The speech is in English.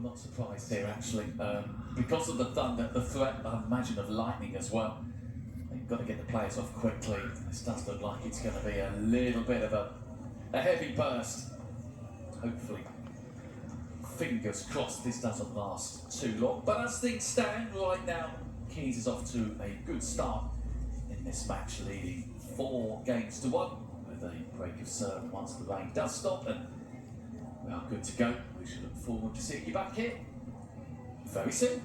I'm not surprised here actually, because of the thunder, the threat, I imagine, of lightning as well. They've got to get the players off quickly. This does look like it's going to be a little bit of a heavy burst. Hopefully, fingers crossed, this doesn't last too long. But as things stand right now, Keys is off to a good start in this match, leading 4-1 with a break of serve once the rain does stop, and we are good to go. We should look forward to seeing you back here very soon.